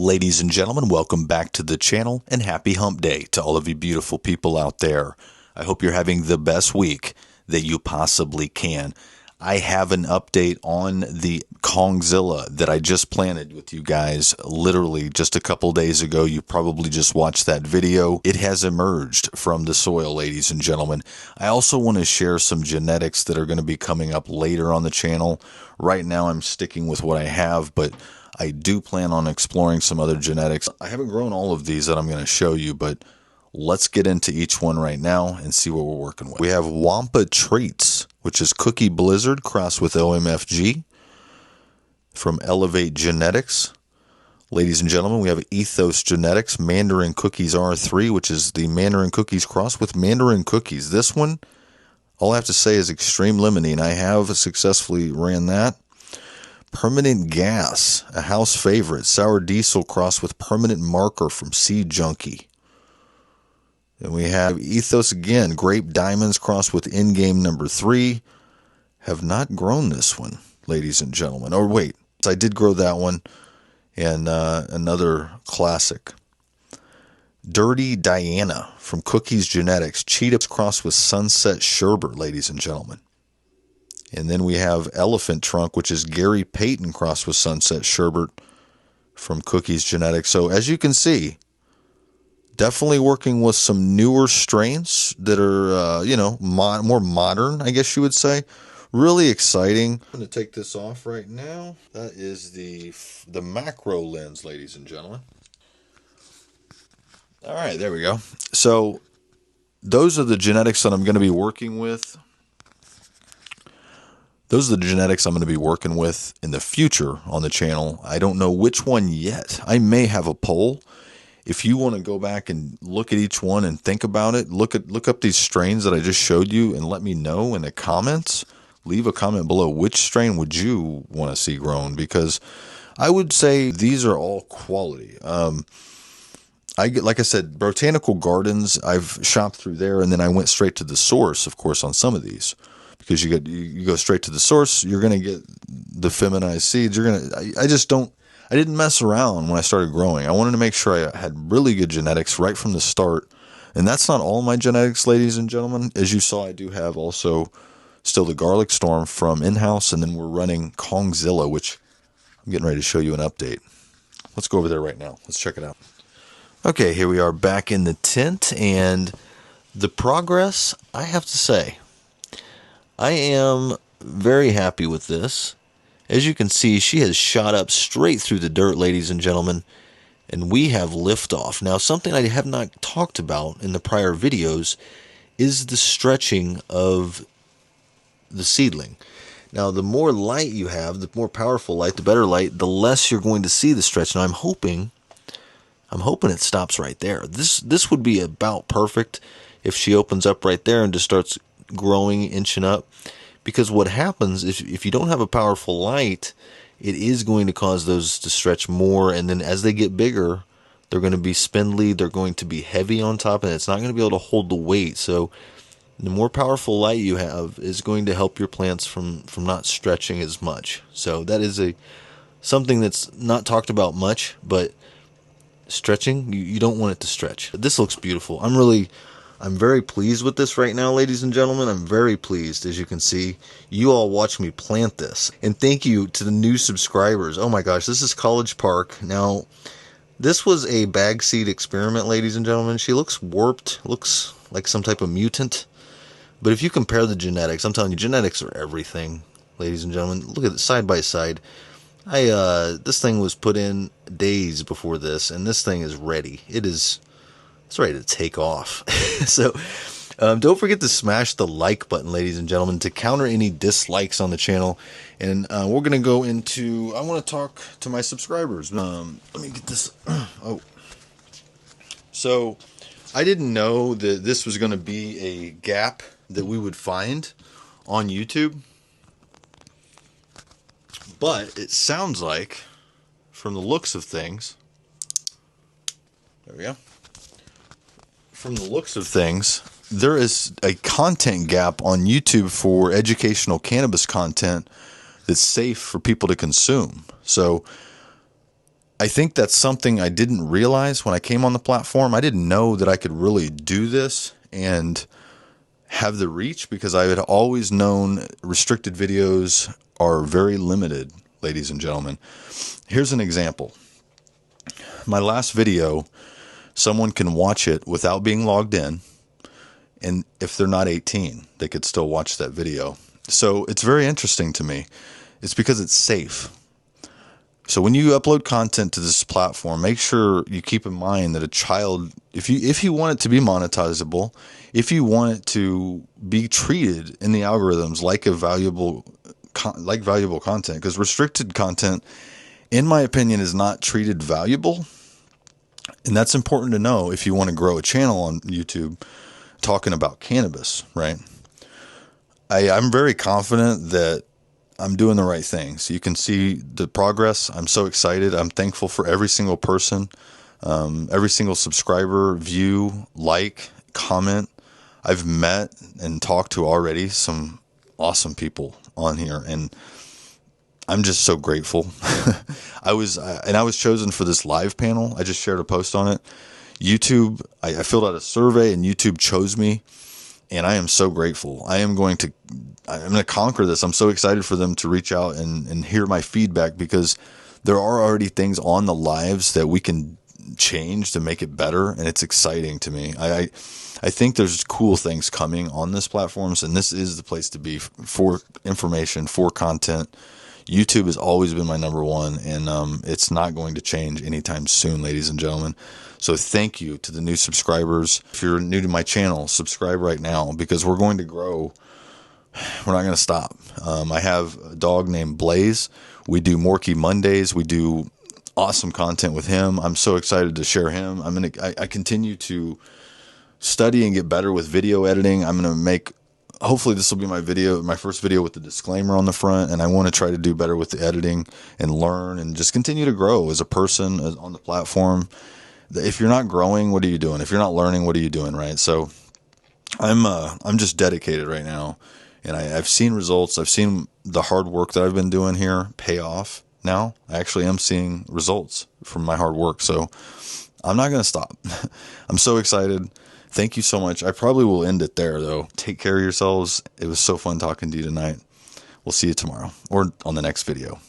Ladies and gentlemen, welcome back to the channel and happy hump day to all of you beautiful people out there. I hope you're having the best week that you possibly can. I have an update on the Kongzilla that I just planted with you guys literally just a couple days ago. You probably just watched that video. It has emerged from the soil, ladies and gentlemen. I also want to share some genetics that are going to be coming up later on the channel. Right now I'm sticking with what I have, but I do plan on exploring some other genetics. I haven't grown all of these that I'm going to show you, but let's get into each one right now and see what we're working with. We have Wampa Treats, which is Cookie Blizzard crossed with OMFG from Elevate Genetics. Ladies and gentlemen, we have Ethos Genetics Mandarin Cookies R3, which is the Mandarin Cookies crossed with Mandarin Cookies. This one, all I have to say is extreme limonene. I have successfully ran that. Permanent Gas, a house favorite, Sour Diesel crossed with Permanent Marker from Seed Junkie. Then we have Ethos again, Grape Diamonds crossed with In-Game number 3. Have not grown this one, ladies and gentlemen. Or wait, I did grow that one. And another classic. Dirty Diana from Cookies Genetics, Cheetahs crossed with Sunset Sherbet, ladies and gentlemen. And then we have Elephant Trunk, which is Gary Payton crossed with Sunset Sherbet from Cookies Genetics. So as you can see, definitely working with some newer strains that are, more modern, I guess you would say. Really exciting. I'm going to take this off right now. That is the macro lens, ladies and gentlemen. All right, there we go. So those are the genetics that I'm going to be working with. Those are the genetics I'm going to be working with in the future on the channel. I don't know which one yet. I may have a poll. If you want to go back and look at each one and think about it, look up these strains that I just showed you and let me know in the comments. Leave a comment below. Which strain would you want to see grown? Because I would say these are all quality. Like I said, Botanical Gardens, I've shopped through there, and then I went straight to the source, of course, on some of these. Because you go straight to the source, you're going to get the feminized seeds. I didn't mess around when I started growing. I wanted to make sure I had really good genetics right from the start. And that's not all my genetics, ladies and gentlemen. As you saw, I do have also still the Garlic Storm from in-house, and then we're running Kongzilla, which I'm getting ready to show you an update. Let's go over there right now. Let's check it out. Okay, here we are back in the tent, and the progress, I have to say, I am very happy with this. As you can see, she has shot up straight through the dirt, ladies and gentlemen, and we have liftoff. Now, something I have not talked about in the prior videos is the stretching of the seedling. Now, the more light you have, the more powerful light, the better light, the less you're going to see the stretch. Now, I'm hoping it stops right there. This would be about perfect if she opens up right there and just starts growing, inching up. Because what happens if you don't have a powerful light, it is going to cause those to stretch more, and then as they get bigger, they're going to be spindly, they're going to be heavy on top, and it's not going to be able to hold the weight. So the more powerful light you have is going to help your plants from not stretching as much. So that is something that's not talked about much, but stretching, you don't want it to stretch. This looks beautiful. I'm very pleased with this right now, ladies and gentlemen. I'm very pleased. As you can see, you all watch me plant this. And thank you to the new subscribers. Oh my gosh, this is College Park. Now, this was a bag seed experiment, ladies and gentlemen. She looks warped, looks like some type of mutant. But if you compare the genetics, I'm telling you, genetics are everything, ladies and gentlemen. Look at it side by side. This thing was put in days before this, and this thing is ready. It's ready to take off. So don't forget to smash the like button, ladies and gentlemen, to counter any dislikes on the channel. And we're going to go into, I want to talk to my subscribers. Let me get this. Oh. So I didn't know that this was going to be a gap that we would find on YouTube. But it sounds like, from the looks of things, there we go. From the looks of things, there is a content gap on YouTube for educational cannabis content that's safe for people to consume. So I think that's something I didn't realize when I came on the platform. I didn't know that I could really do this and have the reach, because I had always known restricted videos are very limited, ladies and gentlemen. Here's an example. My last video, someone can watch it without being logged in, and if they're not 18, they could still watch that video. So it's very interesting to me. It's because it's safe. So when you upload content to this platform, make sure you keep in mind that a child, if you want it to be monetizable, if you want it to be treated in the algorithms like valuable content, because restricted content, in my opinion, is not treated valuable. And that's important to know if you want to grow a channel on YouTube talking about cannabis, right? I'm very confident that I'm doing the right things. You can see the progress. I'm so excited. I'm thankful for every single person, every single subscriber, view, like, comment. I've met and talked to already some awesome people on here, and I'm just so grateful. I was chosen for this live panel. I just shared a post on it. YouTube, I filled out a survey, and YouTube chose me, and I am so grateful. I'm going to conquer this. I'm so excited for them to reach out and hear my feedback, because there are already things on the lives that we can change to make it better, and it's exciting to me. I think there's cool things coming on this platforms, and this is the place to be for information, for content. YouTube has always been my number one, and it's not going to change anytime soon, ladies and gentlemen. So thank you to the new subscribers. If you're new to my channel, subscribe right now, because we're going to grow. We're not going to stop. I have a dog named Blaze. We do Morky Mondays. We do awesome content with him. I'm so excited to share him. I continue to study and get better with video editing. I'm going to make, hopefully this will be my first video with the disclaimer on the front, and I want to try to do better with the editing and learn and just continue to grow as a person on the platform. If you're not growing, what are you doing? If you're not learning, what are you doing, right? So I'm just dedicated right now, and I've seen results. I've seen the hard work that I've been doing here pay off now. I actually am seeing results from my hard work, so I'm not going to stop. I'm so excited. Thank you so much. I probably will end it there, though. Take care of yourselves. It was so fun talking to you tonight. We'll see you tomorrow or on the next video.